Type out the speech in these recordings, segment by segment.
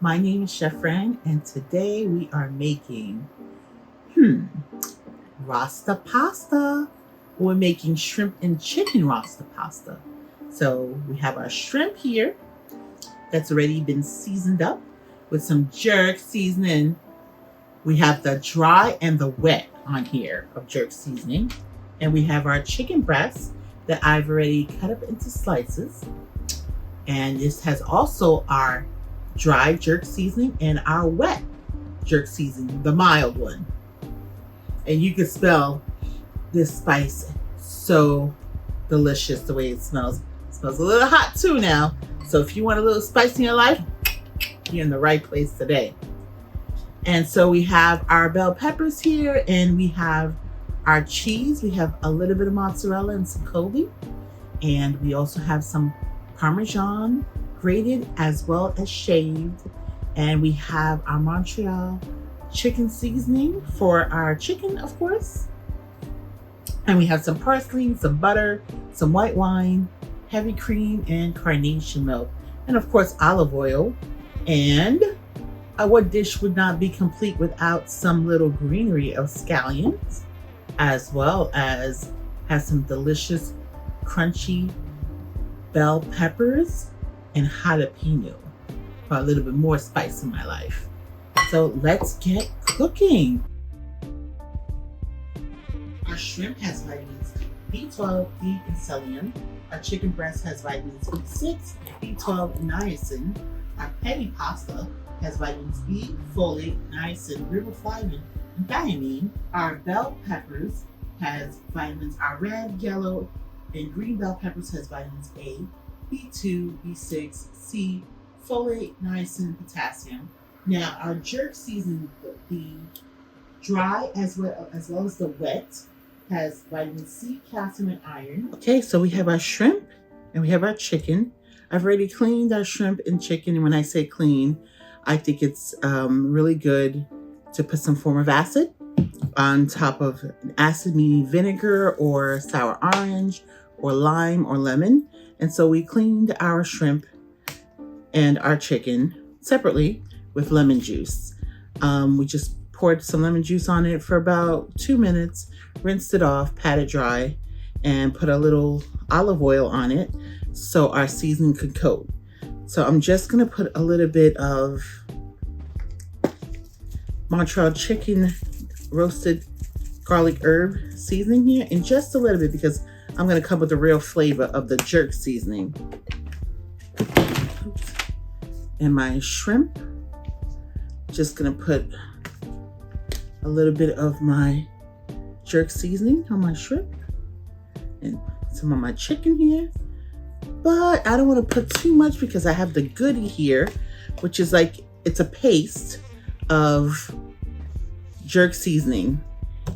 My name is Chef Fran, and today we are making Rasta pasta. We're making shrimp and chicken Rasta pasta. So we have our shrimp here that's already been seasoned up with some jerk seasoning. We have the dry and the wet on here of jerk seasoning. And we have our chicken breast that I've already cut up into slices. And this has also our dry jerk seasoning and our wet jerk seasoning, the mild one. And you can smell this spice, so delicious the way it smells. It smells a little hot too now. So if you want a little spice in your life, you're in the right place today. And so we have our bell peppers here, and we have our cheese. We have a little bit of mozzarella and some Kobe. And we also have some Parmesan grated as well as shaved. And we have our Montreal chicken seasoning for our chicken, of course. And we have some parsley, some butter, some white wine, heavy cream, and carnation milk. And of course, olive oil. And what dish would not be complete without some little greenery of scallions, as well as has some delicious crunchy bell peppers and jalapeno for a little bit more spice in my life. So let's get cooking. Our shrimp has vitamins B12, D, and selenium. Our chicken breast has vitamins B6, B12, and niacin. Our penne pasta has vitamins B, folate, niacin, riboflavin, and thiamine. Our bell peppers has vitamins, our red, yellow, and green bell peppers has vitamins A, B2, B6, C, folate, niacin, potassium. Now our jerk seasoning, the dry as well as the wet, has vitamin C, calcium, and iron. Okay, so we have our shrimp and we have our chicken. I've already cleaned our shrimp and chicken, and when I say clean, I think it's really good to put some form of acid on top of an acid, meaning vinegar or sour orange or lime or lemon. And so we cleaned our shrimp and our chicken separately with lemon juice. We just poured some lemon juice on it for about 2 minutes, rinsed it off, pat it dry, and put a little olive oil on it so our seasoning could coat. So I'm just gonna put a little bit of Montreal chicken roasted garlic herb seasoning here, and just a little bit because I'm gonna come with the real flavor of the jerk seasoning. Oops. And my shrimp, just gonna put a little bit of my jerk seasoning on my shrimp and some of my chicken here. But I don't want to put too much because I have the goodie here, which is like, it's a paste of jerk seasoning.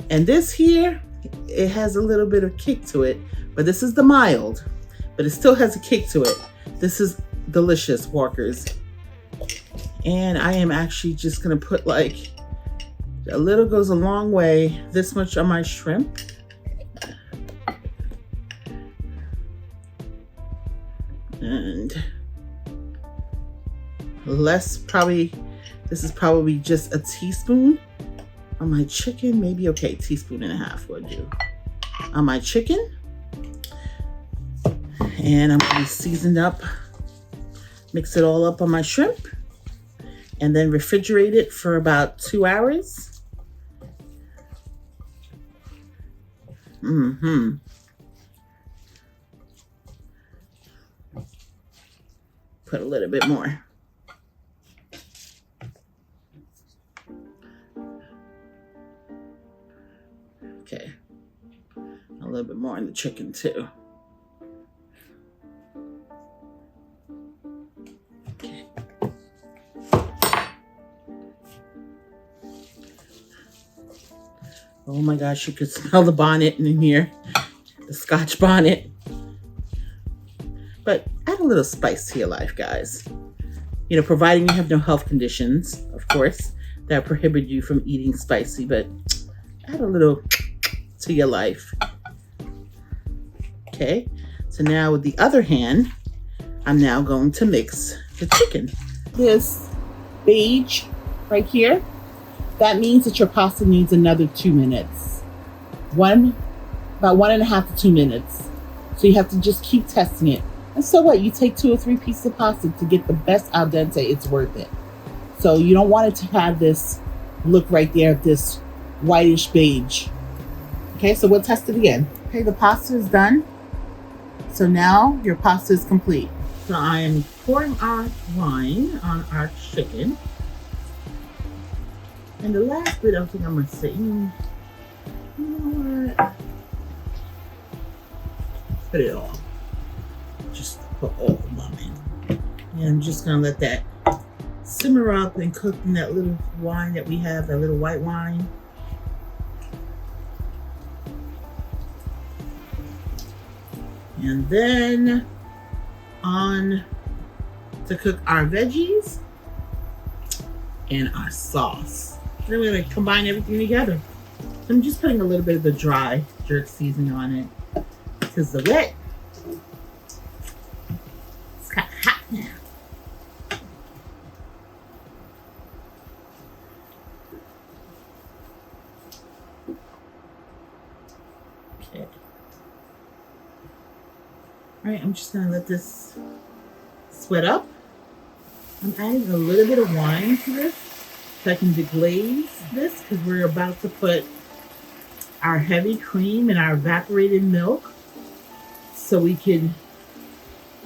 And this here, it has a little bit of kick to it, but this is the mild, but it still has a kick to it. This is delicious, Walkers. And I am actually just gonna put like, a little goes a long way, this much on my shrimp. And less, probably, this is probably just a teaspoon on my chicken, maybe, okay, teaspoon and a half will do on my chicken. And I'm gonna season up, mix it all up on my shrimp, and then refrigerate it for about 2 hours. Put a little bit more. Okay, a little bit more in the chicken too. Okay. Oh my gosh, you could smell the bonnet in here, the Scotch bonnet. But add a little spice to your life, guys. You know, providing you have no health conditions, of course, that prohibit you from eating spicy, but add a little to your life. Okay, so now with the other hand, I'm now going to mix the chicken. This beige right here, that means that your pasta needs another 2 minutes. About 1.5 to 2 minutes. So you have to just keep testing it. And so what? You take 2 or 3 pieces of pasta to get the best al dente. It's worth it. So you don't want it to have this look right there, this whitish beige. Okay, so we'll test it again. Okay, the pasta is done. So now your pasta is complete. So I am pouring our wine on our chicken. And the last bit, I think I'm gonna say, you know what? Put it all. Just put all of them in. And I'm just gonna let that simmer up and cook in that little wine that we have, that little white wine. And then on to cook our veggies and our sauce. Then we're gonna combine everything together. So I'm just putting a little bit of the dry jerk seasoning on it because the wet, it's kind of hot now. Okay. All right, I'm just gonna let this sweat up. I'm adding a little bit of wine to this so I can deglaze this because we're about to put our heavy cream and our evaporated milk so we can,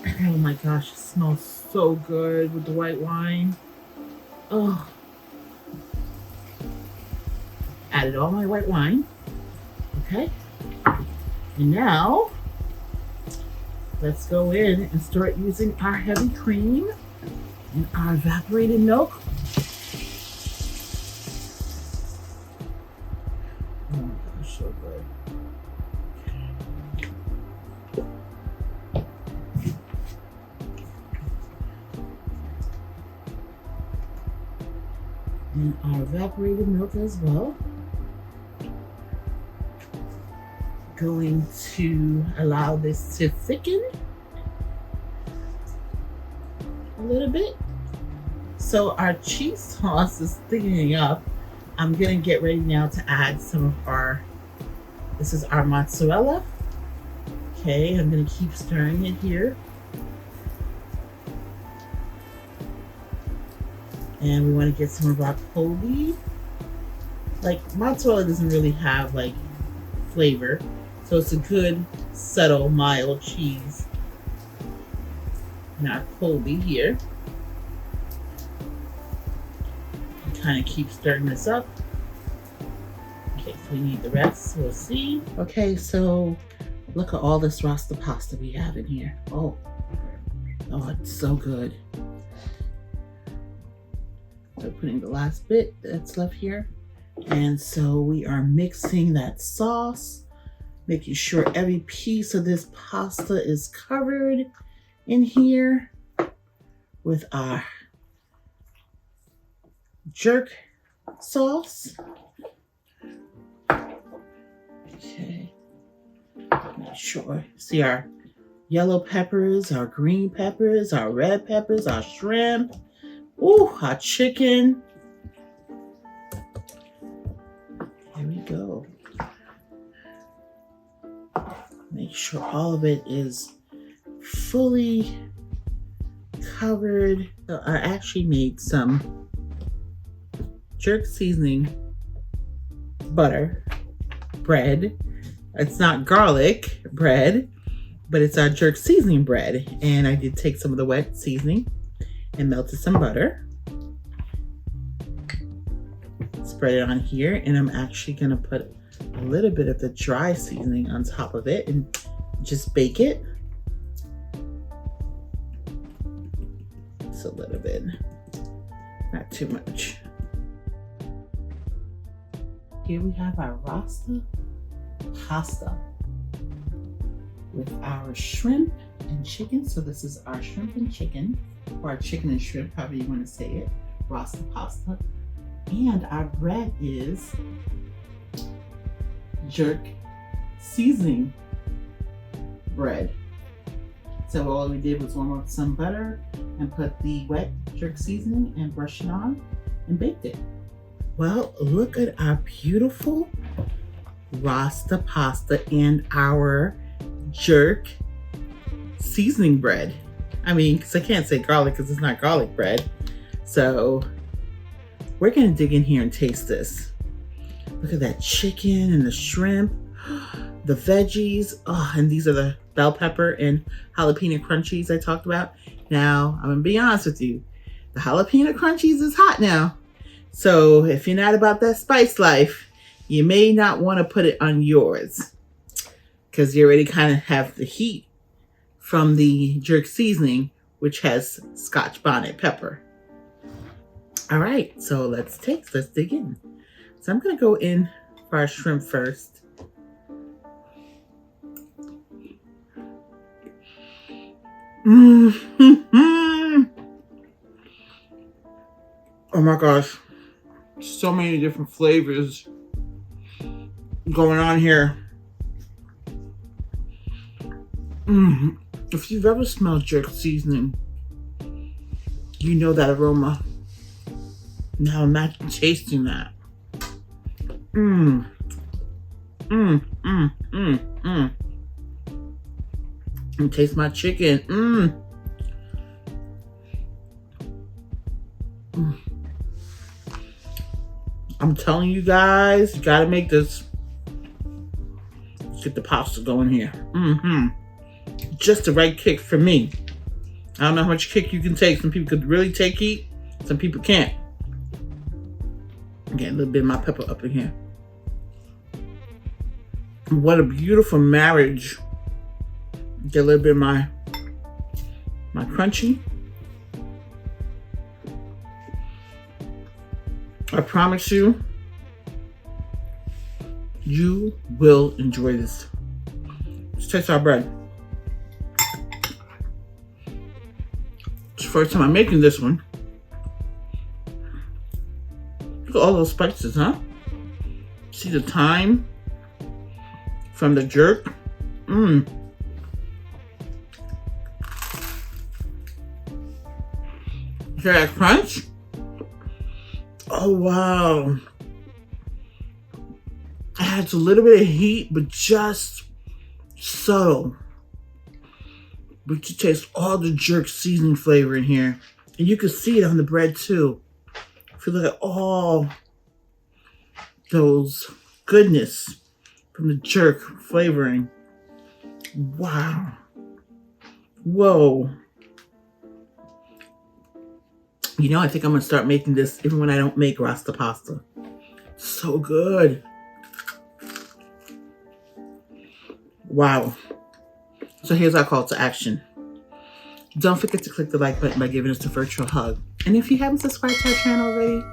oh my gosh, it smells so good with the white wine. Oh, added all my white wine. Okay, and now let's go in and start using our heavy cream and our evaporated milk. Oh my gosh, so good. And our evaporated milk as well. Going to allow this to thicken a little bit. So our cheese sauce is thickening up. I'm gonna get ready now to add some of our, this is our mozzarella. Okay, I'm gonna keep stirring it here. And we wanna get some of our Colby. Like mozzarella doesn't really have like flavor. So it's a good, subtle, mild cheese. And our Colby here. Kind of keep stirring this up. Okay, so we need the rest. We'll see. Okay, so look at all this Rasta pasta we have in here. Oh, it's so good. So putting the last bit that's left here. And so we are mixing that sauce, making sure every piece of this pasta is covered in here with our jerk sauce. Okay, make sure. See our yellow peppers, our green peppers, our red peppers, our shrimp. Ooh, our chicken. Here we go. Make sure all of it is fully covered. So I actually made some jerk seasoning butter bread. It's not garlic bread, but it's our jerk seasoning bread. And I did take some of the wet seasoning and melted some butter. Spread it on here, and I'm actually gonna put a little bit of the dry seasoning on top of it and just bake it. Just a little bit, not too much. Here we have our Rasta pasta with our shrimp and chicken. So this is our shrimp and chicken, or our chicken and shrimp, however you want to say it, Rasta pasta. And our bread is jerk seasoning bread. So all we did was warm up some butter and put the wet jerk seasoning and brush it on and baked it. Well, look at our beautiful Rasta pasta and our jerk seasoning bread. I mean, because I can't say garlic because it's not garlic bread. So we're gonna dig in here and taste this. Look at that chicken and the shrimp, the veggies. Oh, and these are the bell pepper and jalapeno crunchies I talked about. Now, I'm gonna be honest with you. The jalapeno crunchies is hot now. So if you're not about that spice life, you may not want to put it on yours because you already kind of have the heat from the jerk seasoning, which has Scotch bonnet pepper. All right, so let's dig in. So I'm gonna go in for our shrimp first. Oh my gosh, so many different flavors going on here. If you've ever smelled jerk seasoning, you know that aroma. Now imagine tasting that. And taste my chicken. I'm telling you guys, you gotta make this. Let's get the pasta going here. Just the right kick for me. I don't know how much kick you can take. Some people could really take heat. Some people can't. Get a little bit of my pepper up in here. What a beautiful marriage. Get a little bit of my crunchy. I promise you, you will enjoy this. Let's taste our bread. It's the first time I'm making this one. Look at all those spices, huh? See the thyme from the jerk? Hear that crunch? Oh, wow. It adds a little bit of heat, but just subtle. But you taste all the jerk seasoning flavor in here. And you can see it on the bread too. If you look at all those goodness from the jerk flavoring. Wow. Whoa. You know, I think I'm going to start making this even when I don't make Rasta pasta. So good. Wow. So here's our call to action. Don't forget to click the like button by giving us a virtual hug. And if you haven't subscribed to our channel already,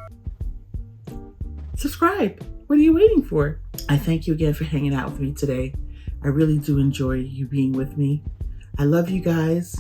subscribe. What are you waiting for? I thank you again for hanging out with me today. I really do enjoy you being with me. I love you guys.